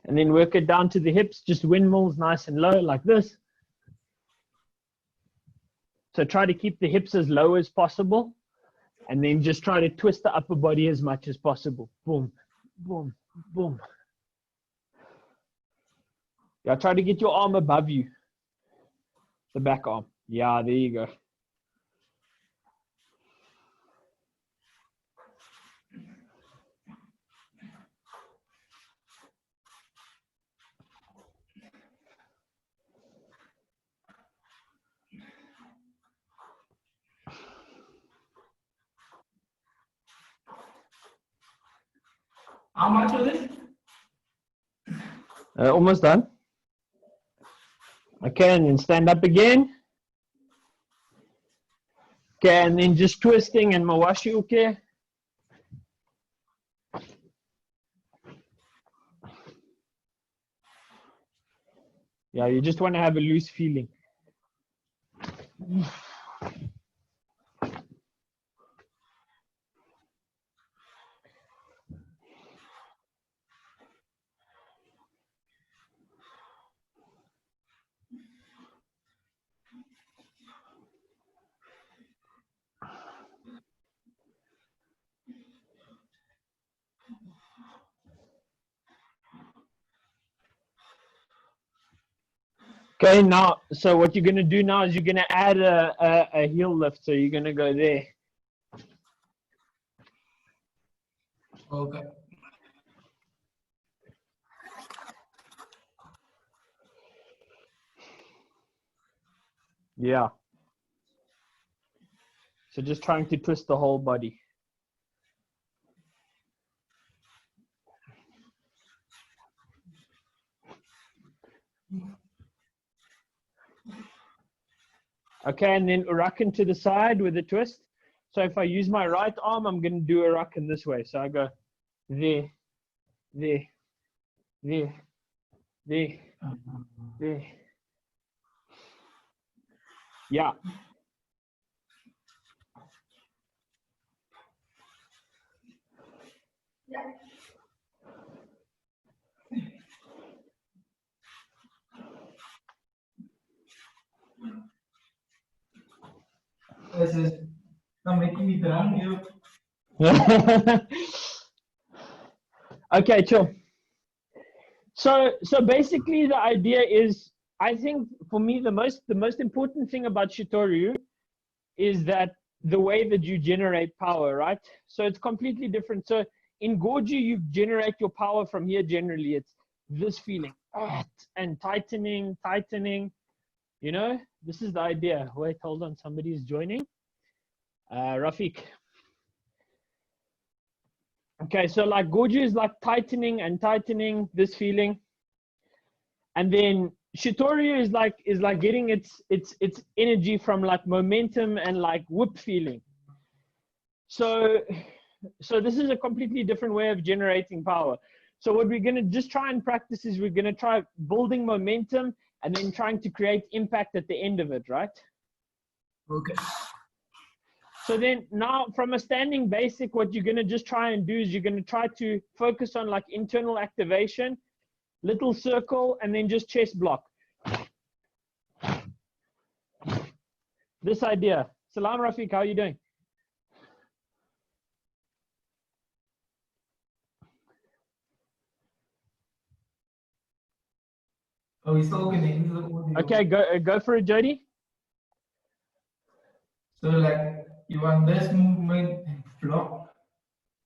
And then work it down to the hips, just windmills nice and low like this. So try to keep the hips as low as possible. And then just try to twist the upper body as much as possible. Boom, boom, boom. Yeah, try to get your arm above you. The back arm. Yeah, there you go. How much was it? Almost done. Okay, and then stand up again. Okay, and then just twisting and mawashi uke. Yeah, you just want to have a loose feeling. Okay, now, so what you're going to do now is you're going to add a heel lift. So you're going to go there. Okay. Yeah. So just trying to twist the whole body. Okay, and then urakan to the side with a twist. So if I use my right arm, I'm going to do urakan this way. So I go there, there, there, there, there. Yeah. This is not making me drown you. Okay, chill. So basically the idea is, I think for me, the most important thing about Shitoryu is that the way that you generate power, right? So it's completely different. So in Goju, you generate your power from here. Generally, it's this feeling and tightening, you know, this is the idea. Wait, hold on. Somebody is joining. Rafiq. Okay, so like Goju is like tightening and tightening this feeling. And then Shitoryu is like getting its energy from like momentum and like whip feeling. So this is a completely different way of generating power. So what we're going to just try and practice is we're going to try building momentum and then trying to create impact at the end of it, right? Okay. So then now from a standing basic, what you're going to just try and do is you're going to try to focus on like internal activation, little circle, and then just chest block. This idea. Salam Rafiq, how are you doing? Oh, he's talking. Okay, go for it, Jody. So like you want this movement and flop.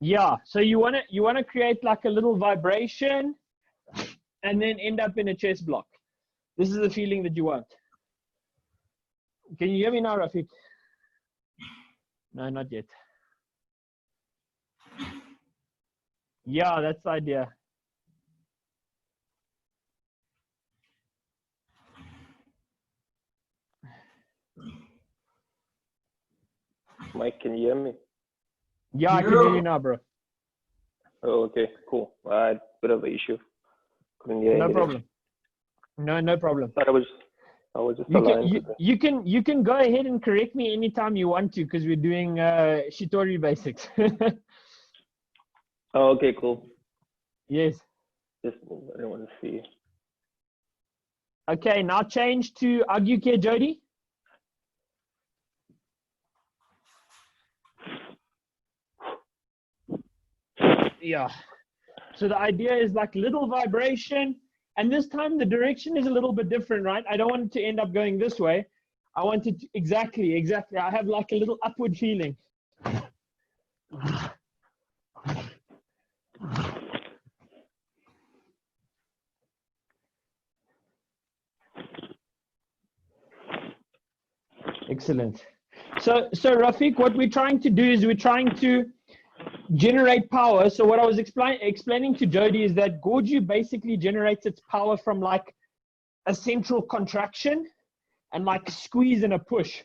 Yeah, so you want to create like a little vibration and then end up in a chest block. This is the feeling that you want. Can you hear me now, Rafiq? No, not yet. Yeah, that's the idea. Mike, can you hear me? Yeah, I can hear you now, bro. Oh, okay, cool. I had a bit of an issue. Couldn't hear No anything. problem. No problem. But I was just aligned. You can go ahead and correct me anytime you want to, because we're doing Shitoryu basics. Oh, okay, cool. Yes. Just move. I don't want to see. Okay, now change to Agyuke Jodi. Yeah. So the idea is like little vibration, and this time the direction is a little bit different, right? I don't want it to end up going this way. I want it to, exactly. I have like a little upward feeling. Excellent. So Rafiq, what we're trying to do is we're trying to generate power. So what I was explaining to Jody is that Gorju basically generates its power from like a central contraction and like squeeze and a push.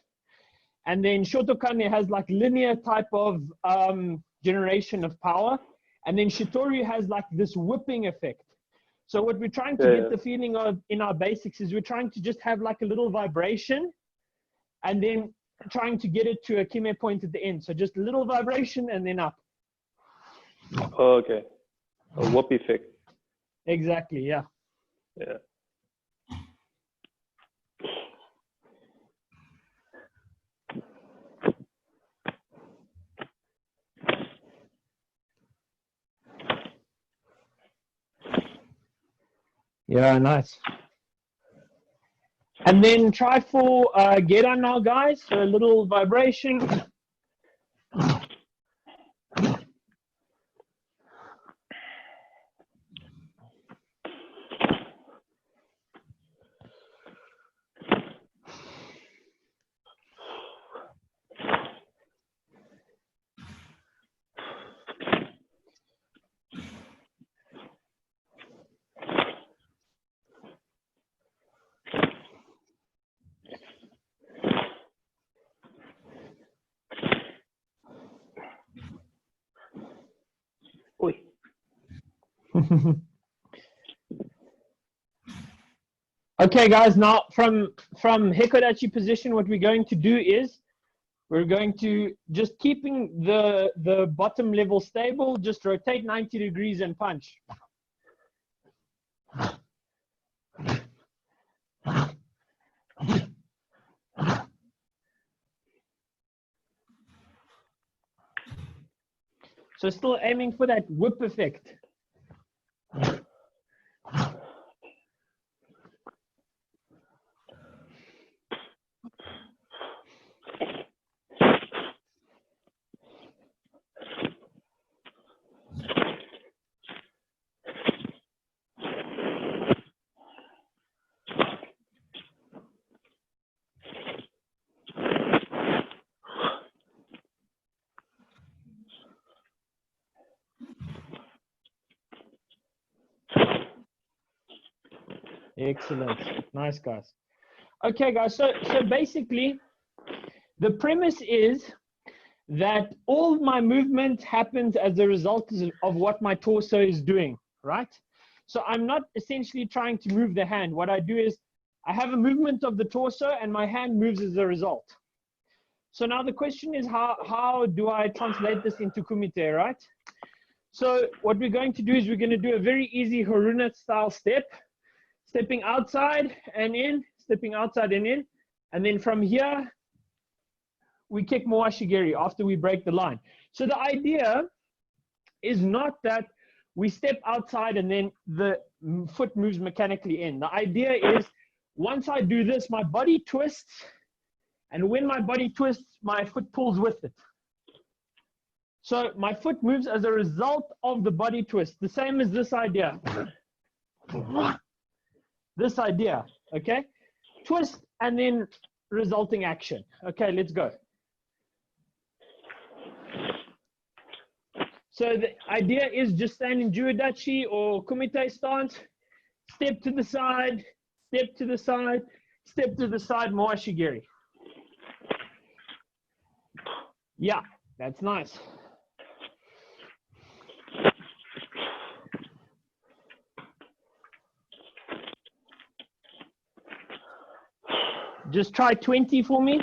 And then Shotokane has like linear type of generation of power. And then Shitoryu has like this whipping effect. So what we're trying to get the feeling of in our basics is we're trying to just have like a little vibration and then trying to get it to a kime point at the end. So just a little vibration and then up. Oh, okay. A whoop effect. Exactly, yeah. Yeah. Yeah, nice. And then try for Geran now, guys. So a little vibration. Oi. Okay, guys. Now from Hekodachi position, what we're going to do is we're going to just keeping the bottom level stable. Just rotate 90 degrees and punch. So still aiming for that whip effect. Excellent. Nice, guys. Okay, guys. So basically, the premise is that all my movement happens as a result of what my torso is doing, right? So I'm not essentially trying to move the hand. What I do is I have a movement of the torso and my hand moves as a result. So now the question is how do I translate this into kumite, right? So what we're going to do is we're going to do a very easy Haruna style step. Stepping outside and in, stepping outside and in. And then from here, we kick Moashigiri after we break the line. So the idea is not that we step outside and then the foot moves mechanically in. The idea is once I do this, my body twists. And when my body twists, my foot pulls with it. So my foot moves as a result of the body twist. The same as this idea. This idea, okay? Twist and then resulting action. Okay, let's go. So the idea is just stand in Juidachi or Kumite stance, step to the side, step to the side, step to the side, Moashigiri. Yeah, that's nice. Just try 20 for me.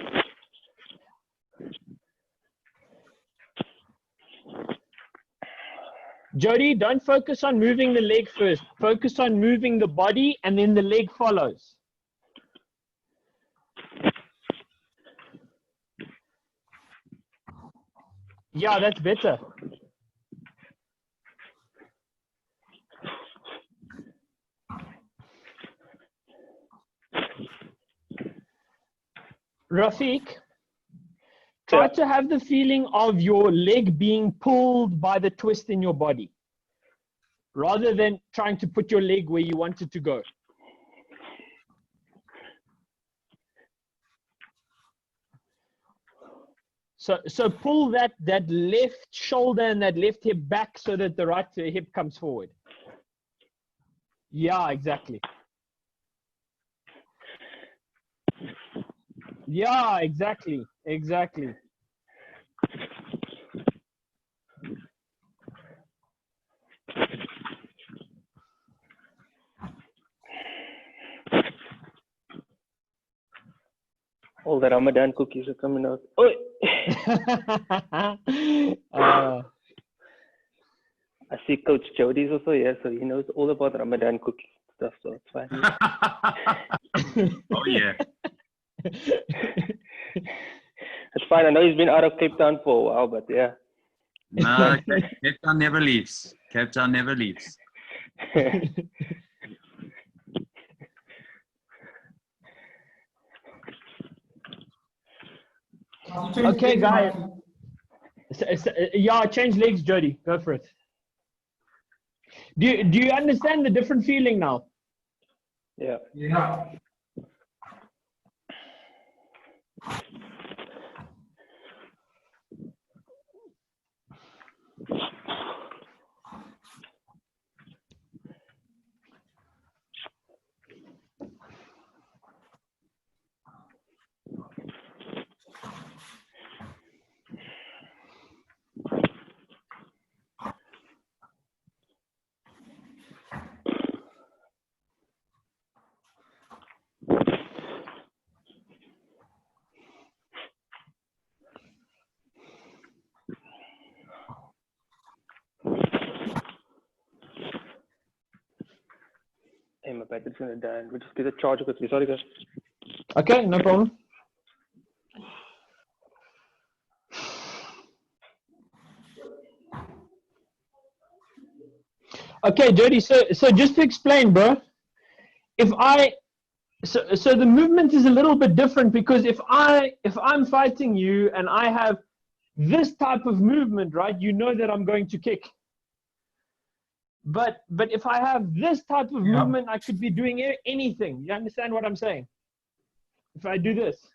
Jody, don't focus on moving the leg first. Focus on moving the body and then the leg follows. Yeah, that's better. Rafiq, try to have the feeling of your leg being pulled by the twist in your body, rather than trying to put your leg where you want it to go. So pull that left shoulder and that left hip back so that the right hip comes forward. Yeah, exactly. Yeah, exactly. Exactly. All the Ramadan cookies are coming out. Oi! I see Coach Jody's also here, so he knows all about Ramadan cookies stuff, so it's fine. Oh yeah. It's fine. I know he's been out of Cape Town for a while, but yeah. No, Cape Town never leaves. Cape Town never leaves. Okay, guys. Yeah, change legs, Jody. Go for it. Do you understand the different feeling now? Yeah. Yeah. Hey, my battery's gonna die. We'll just get a charger quickly. Sorry, guys. Okay, no problem. Okay, Jody. So just to explain, bro, so the movement is a little bit different, because if I'm fighting you and I have this type of movement, right, you know that I'm going to kick. But if I have this type of movement, I could be doing anything. You understand what I'm saying? If I do this.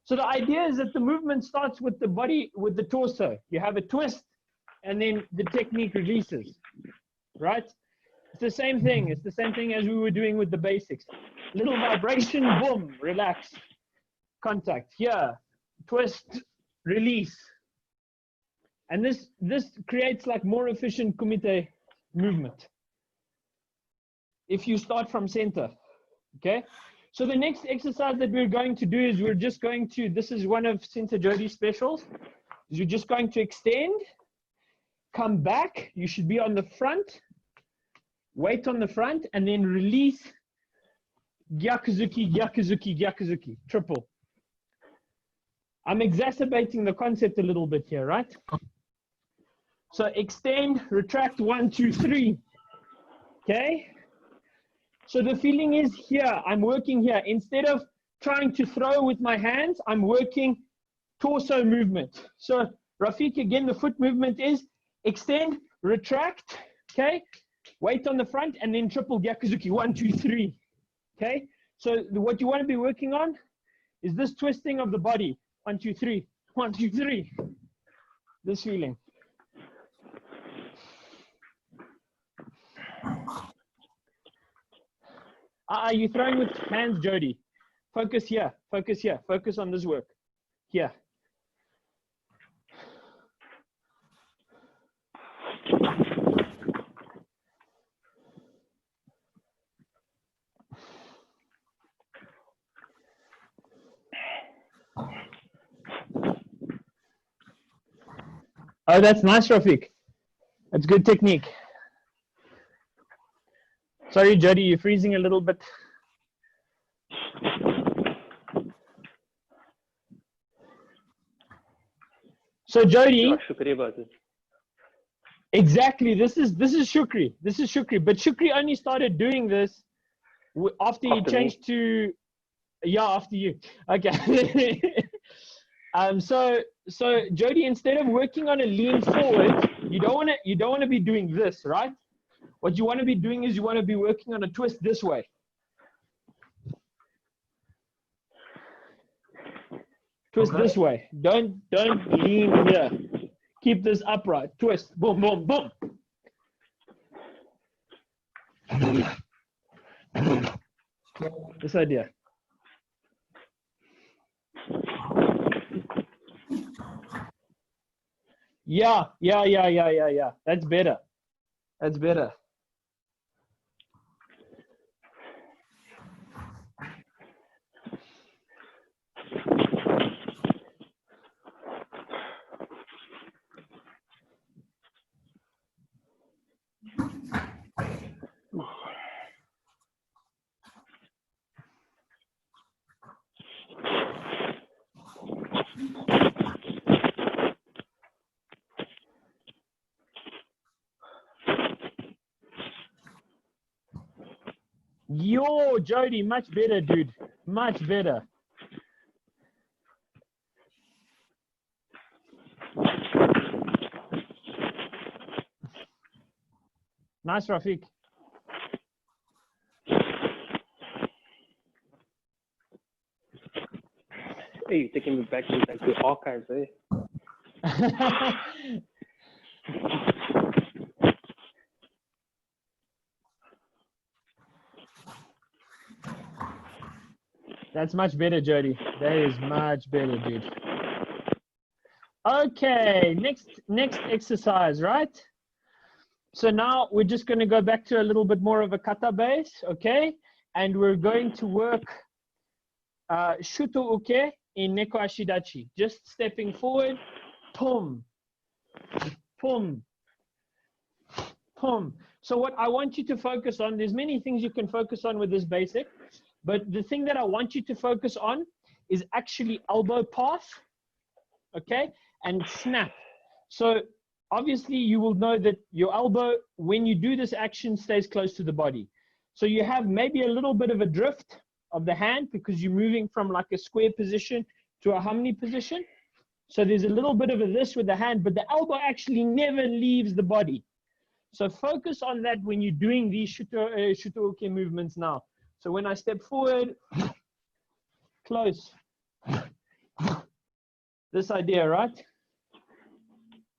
So the idea is that the movement starts with the body, with the torso. You have a twist, and then the technique releases, right? It's the same thing. It's the same thing as we were doing with the basics. Little vibration, boom, relax, contact. Here, twist, release. And this creates like more efficient kumite movement if you start from center. Okay, so the next exercise that we're going to do is we're just going to, this is one of Sensei Jody's specials, is you're just going to extend, come back, you should be on the front, weight on the front, and then release, gyakuzuki, gyakuzuki, gyakuzuki, triple. I'm exacerbating the concept a little bit here, right? So extend, retract, 1, 2, 3. Okay? So the feeling is here, I'm working here. Instead of trying to throw with my hands, I'm working torso movement. So Rafiq, again, the foot movement is extend, retract, okay? Weight on the front, and then triple gyakuzuki, 1, 2, 3. Okay? So what you want to be working on is this twisting of the body. 1, 2, 3. 1, 2, 3. This feeling. You're throwing with hands, Jody. Focus here. Focus here. Focus on this work. Here. Oh, that's nice, Rafiq. That's good technique. Sorry, Jody, you're freezing a little bit. So Jody, exactly. This is Shukri. This is Shukri. But Shukri only started doing this after he changed to, yeah, after you. Okay. So Jody, instead of working on a lean forward, you don't want to be doing this, right? What you want to be doing is you want to be working on a twist this way. Twist this way. Don't lean here. Keep this upright. Twist. Boom, boom, boom. This idea. Yeah. That's better. That's better. Yo, Jody, much better, dude. Much better. Nice, Rafiq. Hey, you're taking me back to archives, eh? That's much better, Jody. That is much better, dude. Okay, next exercise, right? So now we're just going to go back to a little bit more of a kata base, okay? And we're going to work shito uke in neko ashidachi. Just stepping forward, pum, pum, pum. So what I want you to focus on, there's many things you can focus on with this basic, but the thing that I want you to focus on is actually elbow path, okay? And snap. So obviously you will know that your elbow, when you do this action, stays close to the body. So you have maybe a little bit of a drift of the hand because you're moving from like a square position to a hamni position. So there's a little bit of a this with the hand, but the elbow actually never leaves the body. So focus on that when you're doing these shito uke movements now. So when I step forward, close. This idea, right?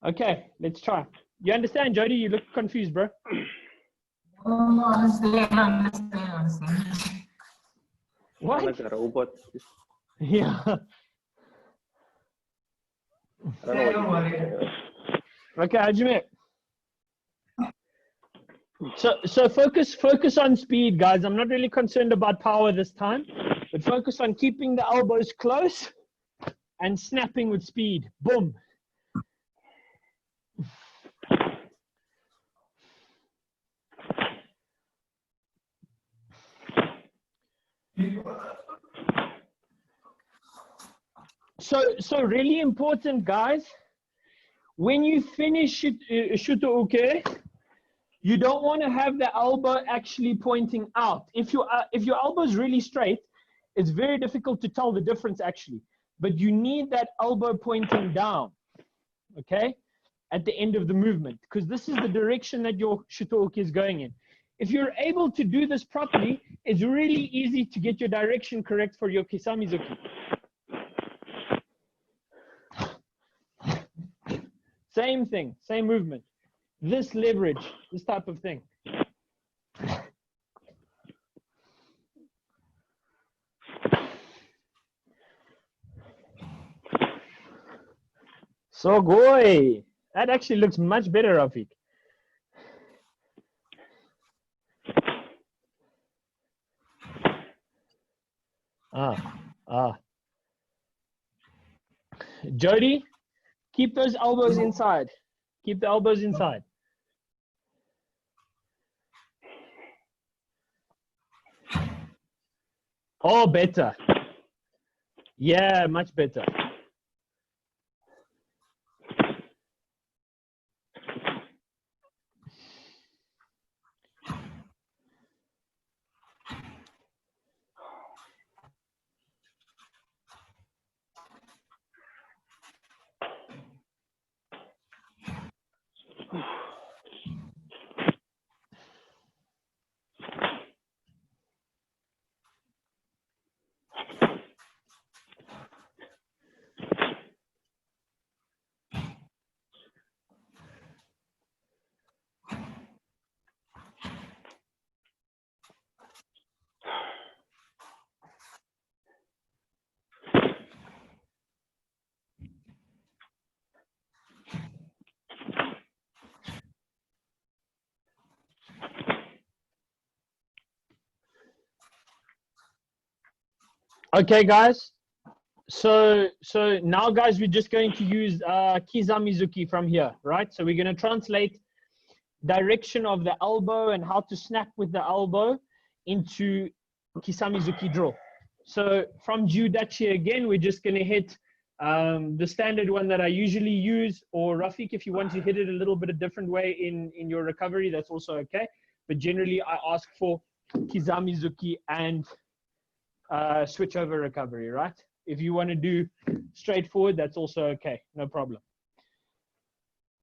Okay, let's try. You understand, Jody? You look confused, bro. No, understand. What? Like a robot. Yeah. Don't worry. Okay, Hajime. So focus on speed, guys. I'm not really concerned about power this time, but focus on keeping the elbows close and snapping with speed. Boom. So really important, guys. When you finish shito uke, you don't want to have the elbow actually pointing out. If your elbow is really straight, it's very difficult to tell the difference actually. But you need that elbow pointing down, okay, at the end of the movement, because this is the direction that your shito uke is going in. If you're able to do this properly, it's really easy to get your direction correct for your kisamizuki. Same thing, same movement. This leverage, this type of thing. So good. That actually looks much better, Rafiq. Jody, keep those elbows inside. Keep the elbows inside. Oh, better. Yeah, much better. Okay, guys. So now, guys, we're just going to use Kizamizuki from here, right? So we're going to translate direction of the elbow and how to snap with the elbow into Kisamizuki drill. So from Judachi again, we're just going to hit the standard one that I usually use, or Rafiq, if you want to hit it a little bit a different way in your recovery, that's also okay. But generally, I ask for Kizamizuki and switch over recovery, right? If you want to do straightforward, that's also okay, no problem.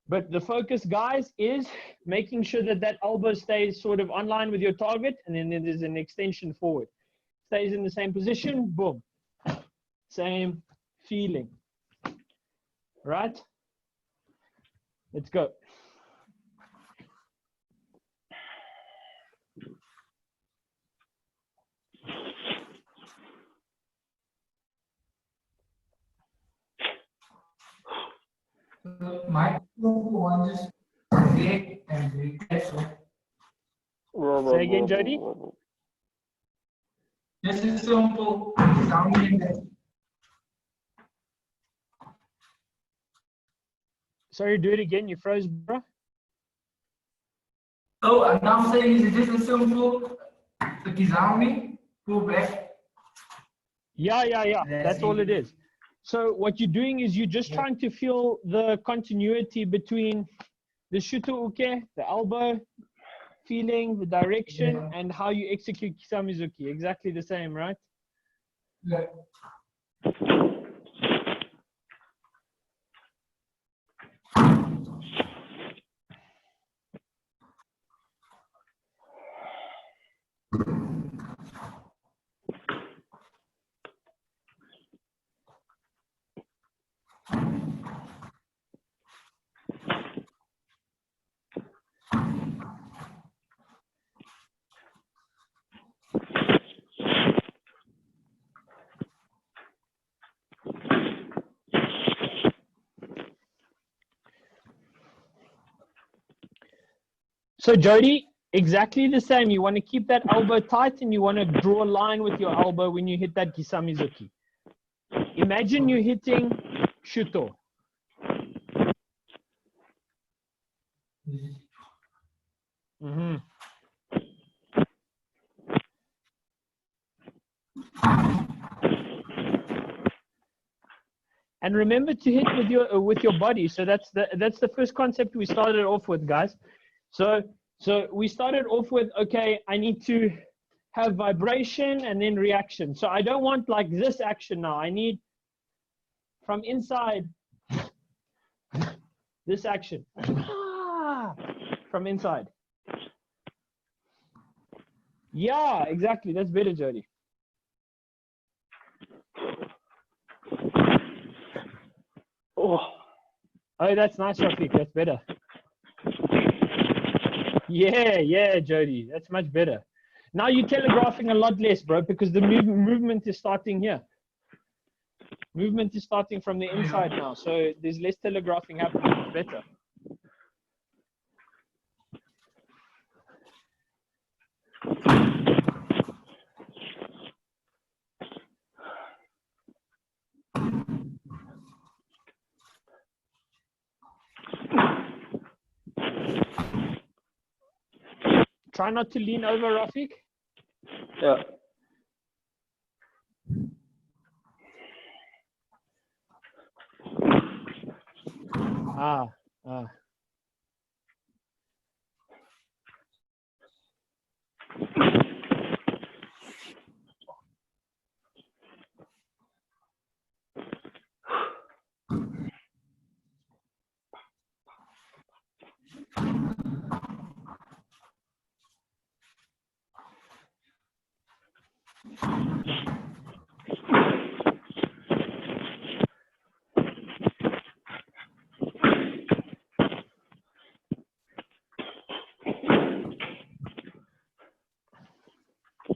But the focus, guys, is making sure that that elbow stays sort of online with your target, and then there's an extension forward. Stays in the same position, boom. Same feeling, right? Let's go. My one just break and break. That's all. Say again, Jody. Just a simple sounding. Sorry, do it again. You froze, bro. Oh, now I'm saying is just a simple Kizami, go back. Yeah. That's all it is. So what you're doing is you're just trying to feel the continuity between the shito uke, the elbow, feeling the direction, and how you execute Kisamizuki. Exactly the same, right? Yeah. So Jody, exactly the same. You want to keep that elbow tight, and you want to draw a line with your elbow when you hit that Kisamizuki. Imagine you're hitting shuto. Mm-hmm. And remember to hit with your body. So that's the first concept we started off with, guys. So we started off with, okay, I need to have vibration and then reaction. So I don't want like this action now. I need from inside this action from inside. Yeah, exactly. That's better, Jody. Oh, that's nice, Rafiq. That's better. Yeah, Jody. That's much better. Now you're telegraphing a lot less, bro, because the movement is starting here. Movement is starting from the inside now, so there's less telegraphing happening. It's better. Try not to lean over, Rafiq. Yeah. Ah, ah.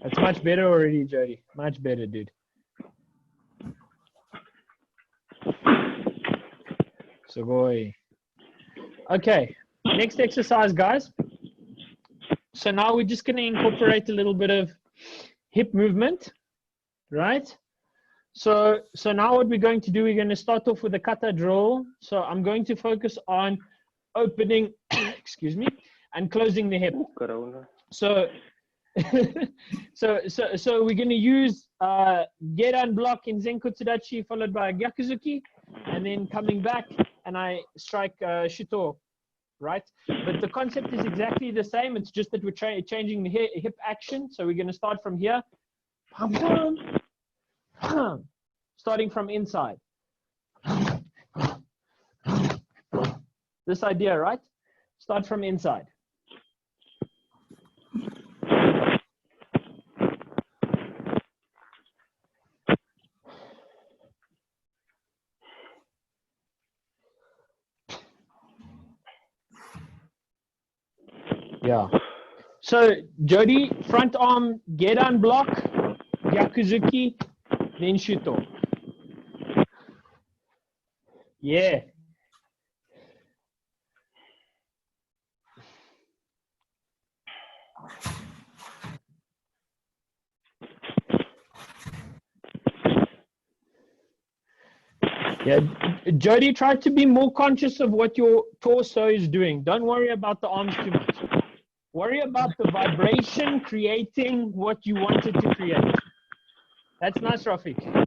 That's much better already, Jody. Much better, dude. Sugoi. Okay, next exercise, guys. So now we're just going to incorporate a little bit of hip movement, right? So now what we're going to do, we're going to start off with a kata drill. So I'm going to focus on opening, excuse me, and closing the hip. Corona. So so we're going to use Gedan block in Zenko Tsudachi followed by Gyakuzuki, and then coming back and I strike shito, right? But the concept is exactly the same. It's just that we're changing the hip action. So we're going to start from here, starting from inside. This idea, right? Start from inside. Yeah. So Jody, front arm, Gedan block, Gyakuzuki, then shito. Yeah. Yeah, Jody, try to be more conscious of what your torso is doing. Don't worry about the arms too much. Worry about the vibration creating what you wanted to create. That's nice, Rafiq.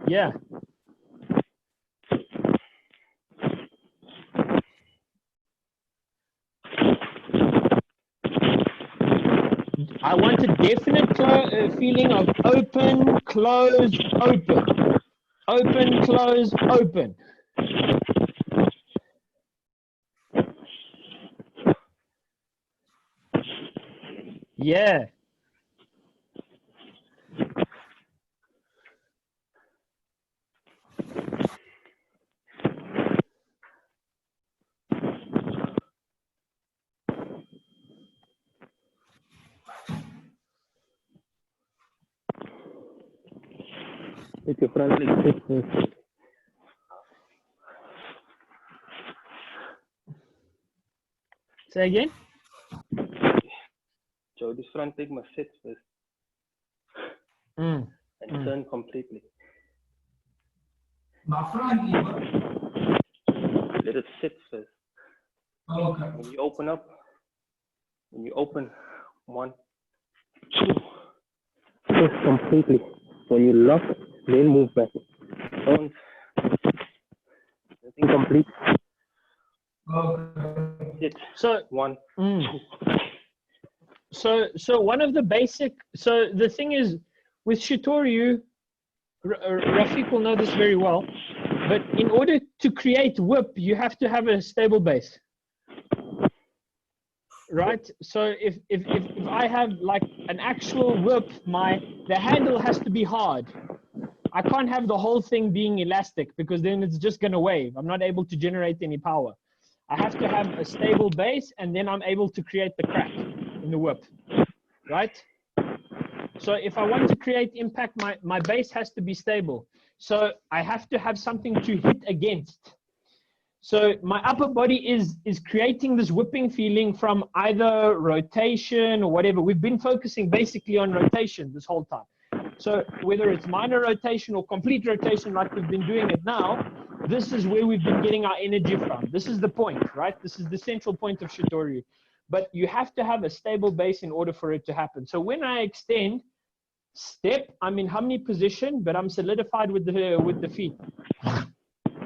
Yeah. I want a definite feeling of open, close, open. Open, close, open. Yeah. Take your front leg straight first. Say again? Jody's front leg must sit first Mm. and turn completely. My front leg. Let it sit first. Okay. When you open up, when you open, 1, 2, first completely. When you lock, then move back. Don't, nothing complete. Okay. Sit. So 1, 2. So one of the basic, so the thing is with Shitoryu, Rafiq will know this very well, but in order to create whip, you have to have a stable base, right? So if I have like an actual whip, the handle has to be hard. I can't have the whole thing being elastic because then it's just going to wave. I'm not able to generate any power. I have to have a stable base, and then I'm able to create the crack in the whip, right? So if I want to create impact, my base has to be stable. So I have to have something to hit against. So my upper body is creating this whipping feeling from either rotation or whatever. We've been focusing basically on rotation this whole time. So whether it's minor rotation or complete rotation like we've been doing it now, this is where we've been getting our energy from. This is the point, right? This is the central point of Shitoryu. but you have to have a stable base in order for it to happen. So when I extend, step, I'm in Hamni position, but I'm solidified with the feet.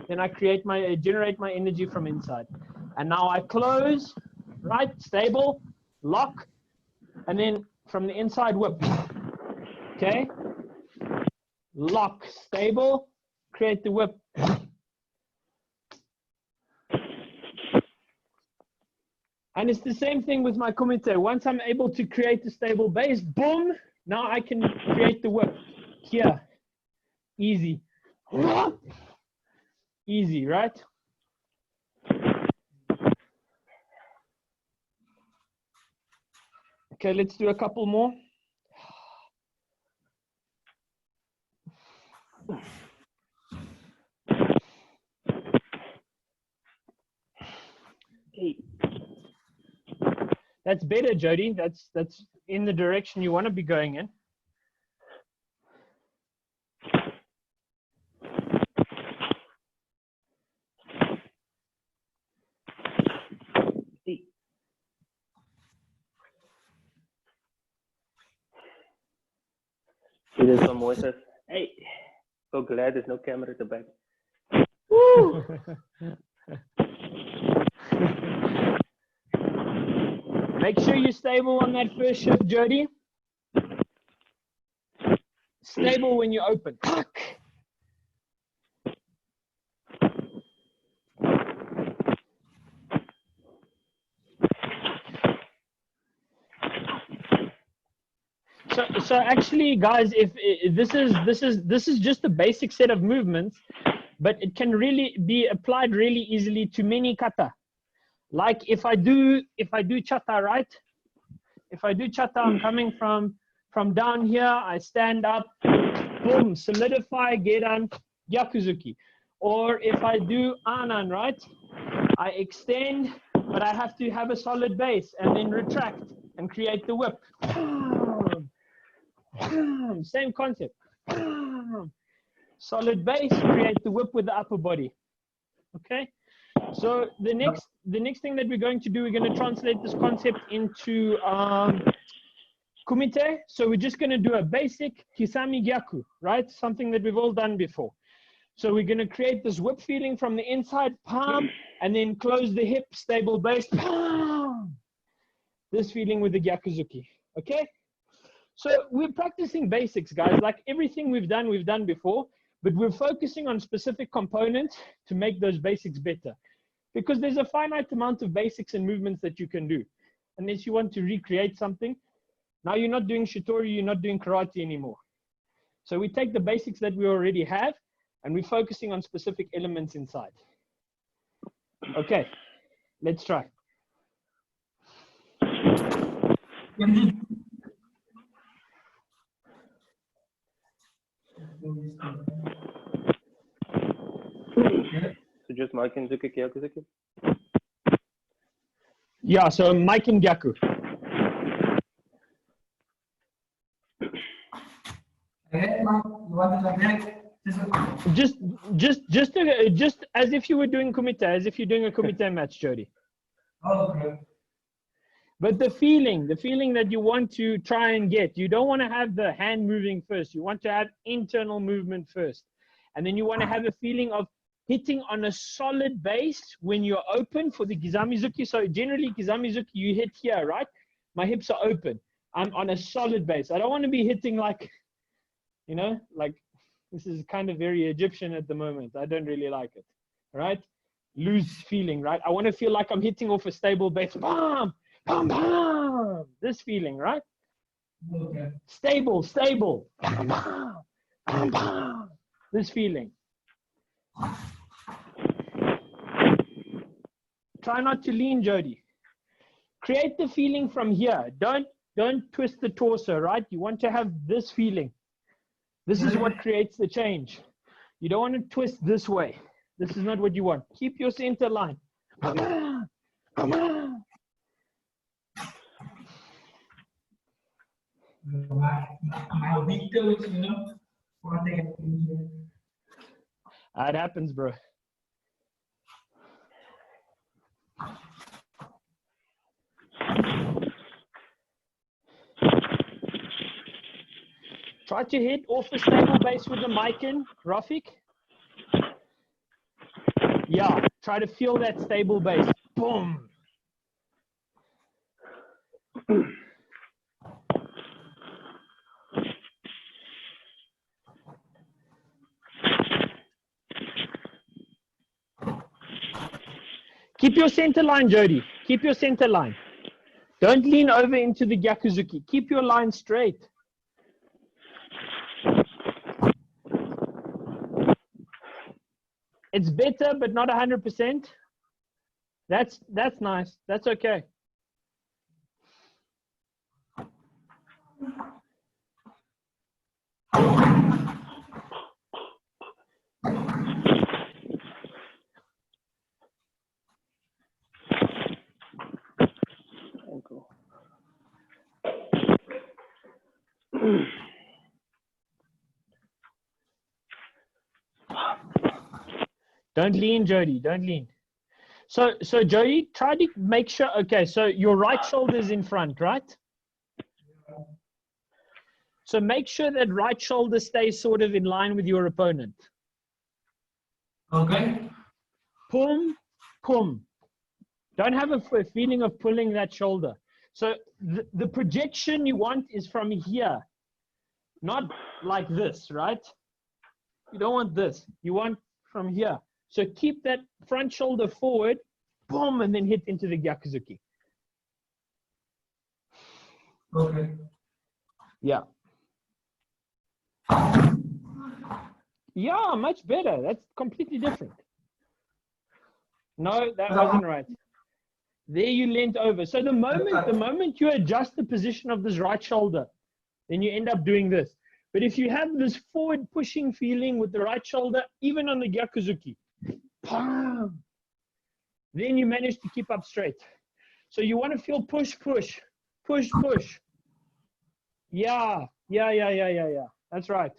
Then I generate my energy from inside. And now I close, right, stable, lock, and then from the inside whip. Okay? Lock, stable, create the whip. And it's the same thing with my kumite. Once I'm able to create a stable base, boom, now I can create the whip. Here, easy. Easy, right? Okay, let's do a couple more. That's better, Jody. That's in the direction you want to be going in. See, there's some more says, hey, so glad there's no camera at the back. Woo! Make sure you're stable on that first shift, Jody. Stable when you open. So actually, guys, if this is just a basic set of movements, but it can really be applied really easily to many kata. Like if I do chata, right? If I do chata, I'm coming from down here, I stand up, boom, solidify, gedan, gyakuzuki. Or if I do anan, right? I extend, but I have to have a solid base and then retract and create the whip. Same concept. Solid base, create the whip with the upper body. Okay? So the next thing that we're going to do, we're going to translate this concept into kumite. So we're just going to do a basic kisami gyaku, right? Something that we've all done before. So we're going to create this whip feeling from the inside, palm, and then close the hip, stable base, palm. This feeling with the gyakuzuki. Okay? So we're practicing basics, guys. Like everything we've done before, but we're focusing on specific components to make those basics better. Because there's a finite amount of basics and movements that you can do. Unless you want to recreate something. Now you're not doing shitori, you're not doing karate anymore. So we take the basics that we already have and we're focusing on specific elements inside. Okay, let's try. So just Mike and Zuki Kyakuzuki? Yeah, so Mike and Gyaku. Just as if you were doing kumite, as if you're doing a kumite match, Jody. Okay. But the feeling that you want to try and get, you don't want to have the hand moving first. You want to have internal movement first. And then you want to have a feeling of hitting on a solid base when you're open for the Kizamizuki. So generally Kizamizuki, you hit here, right? My hips are open. I'm on a solid base. I don't want to be hitting like, you know, like this is kind of very Egyptian at the moment. I don't really like it, right? Loose feeling, right? I want to feel like I'm hitting off a stable base. Bam, bam, bam. This feeling, right? Okay. Stable, stable. Bam, bam, bam, bam. This feeling. Try not to lean, Jody. Create the feeling from here. Don't twist the torso, right? You want to have this feeling. This is what creates the change. You don't want to twist this way. This is not what you want. Keep your center line. My weakness, you know, what they have been. It happens, bro. Try to hit off a stable base with the mic in, Rafik. Yeah, try to feel that stable base. Boom. Keep your center line, Jody. Keep your center line. Don't lean over into the Gyakuzuki. Keep your line straight. It's better, but not 100%. That's nice. That's okay. Don't lean, Jody. Don't lean. So Jody, try to make sure. Okay, so your right shoulder is in front, right? So make sure that right shoulder stays sort of in line with your opponent. Okay. Pum, pum. Don't have a feeling of pulling that shoulder. So the projection you want is from here, not like this, right? You don't want this. You want from here. So keep that front shoulder forward, boom, and then hit into the Gyakuzuki. Okay. Yeah. Yeah, much better. That's completely different. No, that wasn't right. There you leant over. So the moment you adjust the position of this right shoulder, then you end up doing this. But if you have this forward pushing feeling with the right shoulder, even on the Gyakuzuki, then you manage to keep up straight. So you want to feel push, push, push, push. Yeah. That's right.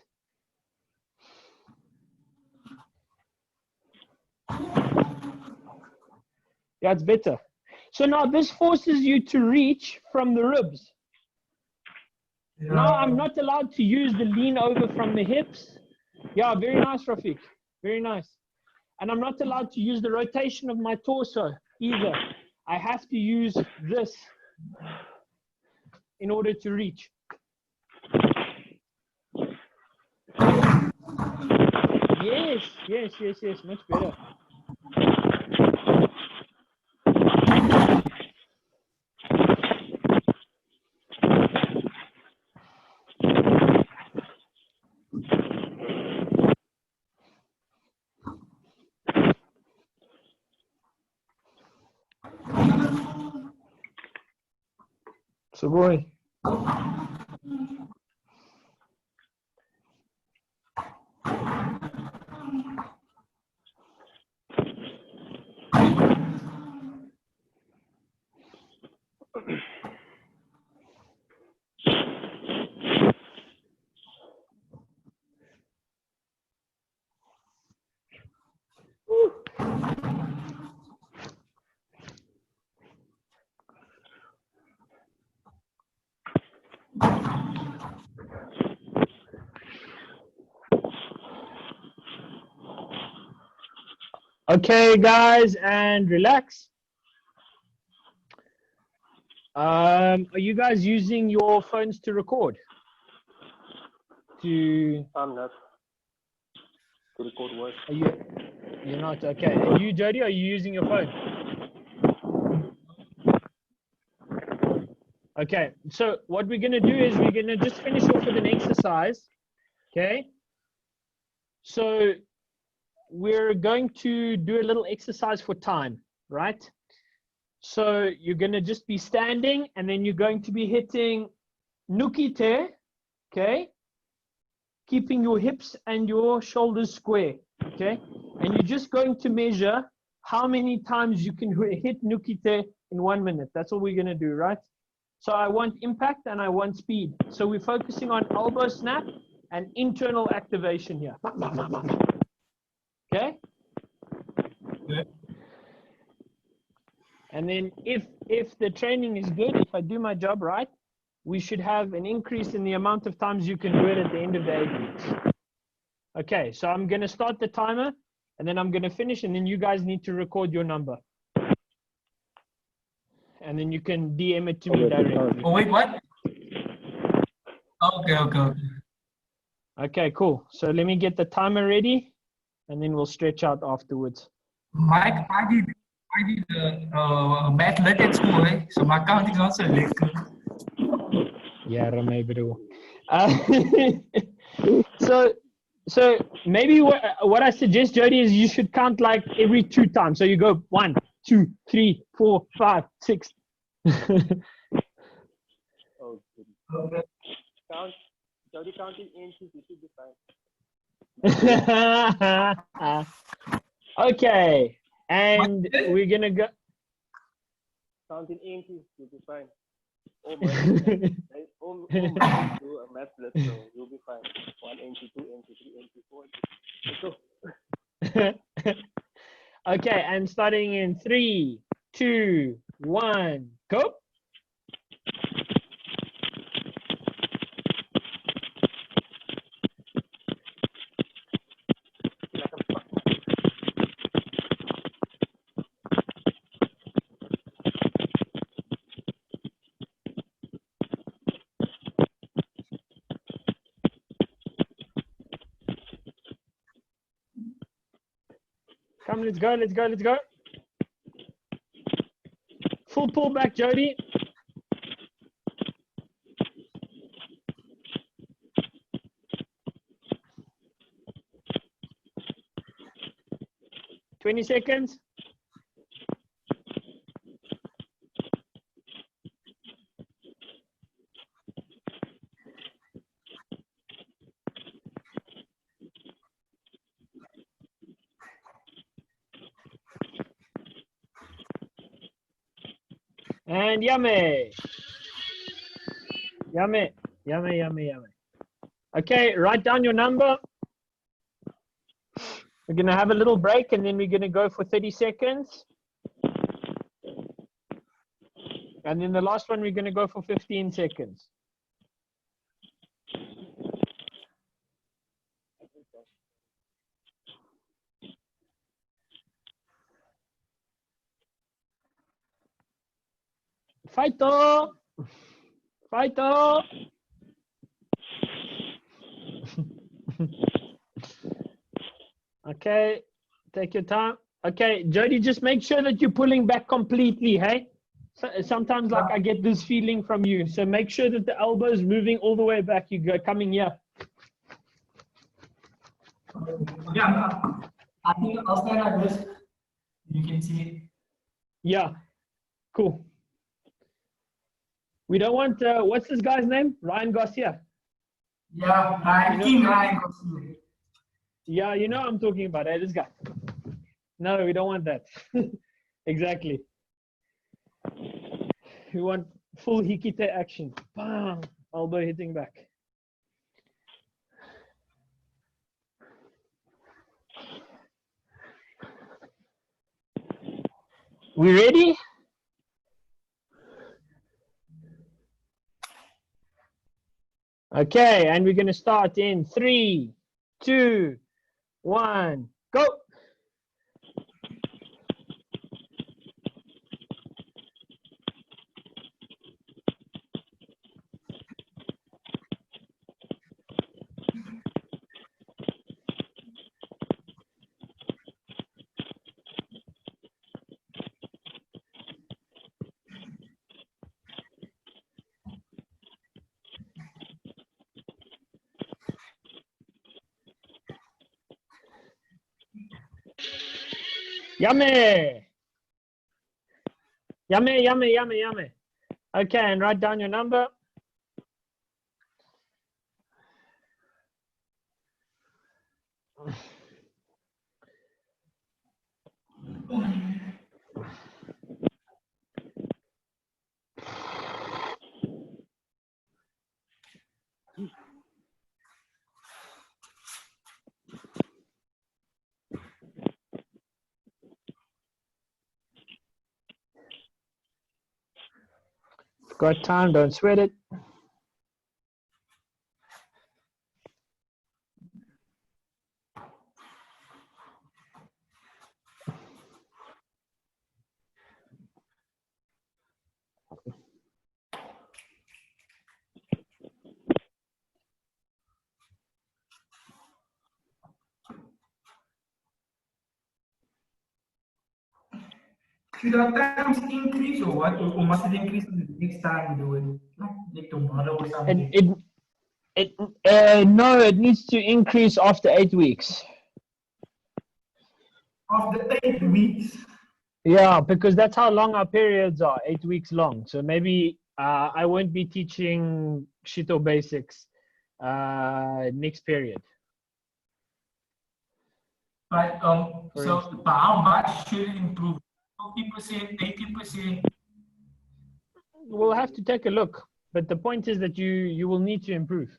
Yeah, it's better. So now this forces you to reach from the ribs. Yeah. Now I'm not allowed to use the lean over from the hips. Yeah, very nice, Rafik. Very nice. And I'm not allowed to use the rotation of my torso either. I have to use this in order to reach. Yes, much better. So boy. Okay, guys, and relax. Are you guys using your phones to record? I'm not. To record what? You're not, okay. And you, Jody, are you using your phone? Okay, so what we're gonna do is we're gonna just finish off with an exercise, okay? So we're going to do a little exercise for time, right? So you're gonna just be standing and then you're going to be hitting nukite, okay? Keeping your hips and your shoulders square, okay? And you're just going to measure how many times you can hit nukite in 1 minute. That's all we're gonna do, right? So I want impact and I want speed. So we're focusing on elbow snap and internal activation here. Okay? Yeah. And then if the training is good, if I do my job right, we should have an increase in the amount of times you can do it at the end of the 8 weeks. Okay, so I'm going to start the timer and then I'm going to finish, and then you guys need to record your number. And then you can DM it to me directly. Oh, wait, what? Okay. Okay, cool. So let me get the timer ready and then we'll stretch out afterwards. Mike, I did math lit at school, eh? So my count is also lekker. Yeah, Ramay bro. So maybe what I suggest, Jody, is you should count like every 2 times. So you go 1, 2, 3, 4, 5, 6. Oh, goodness. Okay. Count. Jody counting inches, you should be fine. Okay, and we're gonna go. Counting inches, you'll be fine. Oh my, do a math lesson, so you'll be fine. 1 inch, 2 inches, 3 inches, 4 inches. Let's go. Okay, and starting in 3, 2, 1, go. Come, let's go. Full pull back, Jody. Twenty seconds. And yummy. Okay, write down your number. We're going to have a little break and then we're going to go for 30 seconds. And then the last one, we're going to go for 15 seconds. Fighto! Okay, take your time. Okay, Jody, just make sure that you're pulling back completely, hey? Sometimes like I get this feeling from you. So make sure that the elbow is moving all the way back. You go coming here. Yeah, I think I'll stand like this. You can see it. Yeah, cool. We don't want, what's this guy's name? Ryan Garcia. Yeah, Ryan Garcia. Yeah, you know what I'm talking about, this guy. No, we don't want that. Exactly. We want full hikite action. Bam! Elbow hitting back. We ready? Okay, and we're going to start in 3, 2, 1, go. Yummy. Okay, and write down your number. Got time, don't sweat it. Should our times increase or what? Or must it increase the next time we do it? Like tomorrow or something? No, it needs to increase after 8 weeks. After 8 weeks? Yeah, because that's how long our periods are, 8 weeks long. So maybe I won't be teaching Shito basics next period. But so how much should it improve? 50%, 80%? We'll have to take a look, but the point is that you will need to improve.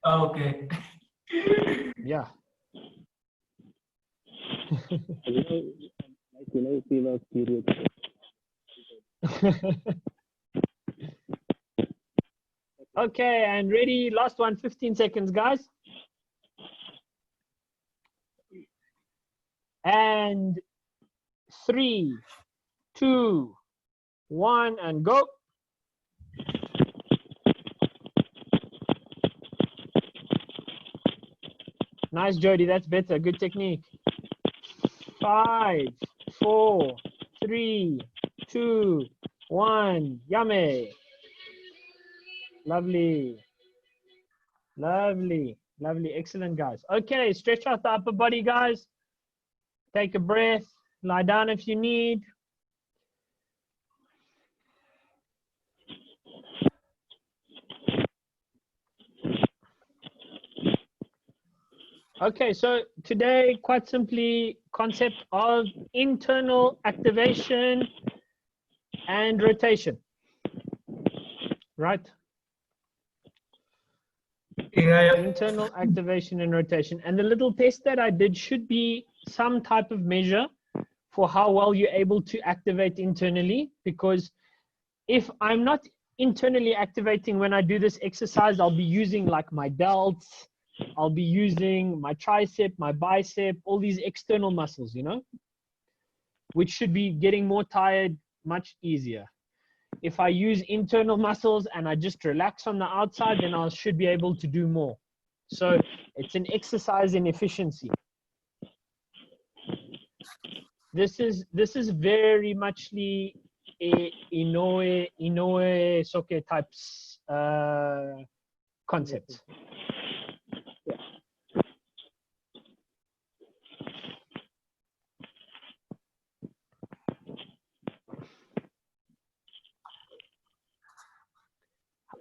Okay. Yeah. Female period. Okay, and ready? Last one, 15 seconds, guys. And 3, 2, 1, and go. Nice, Jody. That's better. Good technique. 5, 4, 3, 2, 1. Yummy. Lovely. Lovely. Lovely. Excellent, guys. Okay, stretch out the upper body, guys. Take a breath. Lie down if you need. Okay, so today, quite simply, concept of internal activation and rotation, right? Yeah. Internal activation and rotation. And the little test that I did should be some type of measure for how well you're able to activate internally, because if I'm not internally activating when I do this exercise, I'll be using like my delts, I'll be using my tricep, my bicep, all these external muscles, you know, which should be getting more tired much easier. If I use internal muscles and I just relax on the outside, then I should be able to do more. So it's an exercise in efficiency. This is very muchly a Inoue Soke types concept.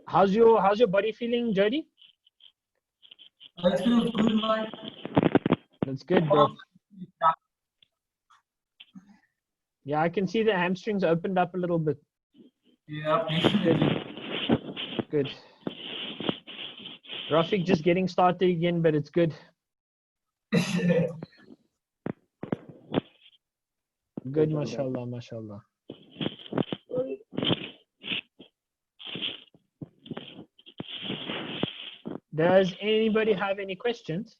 How's your body feeling, Jody? I feel good, man. That's good, bro. Yeah, I can see the hamstrings opened up a little bit. Yeah. Good. Rafik just getting started again, but it's good. Good, mashallah, mashallah. Does anybody have any questions?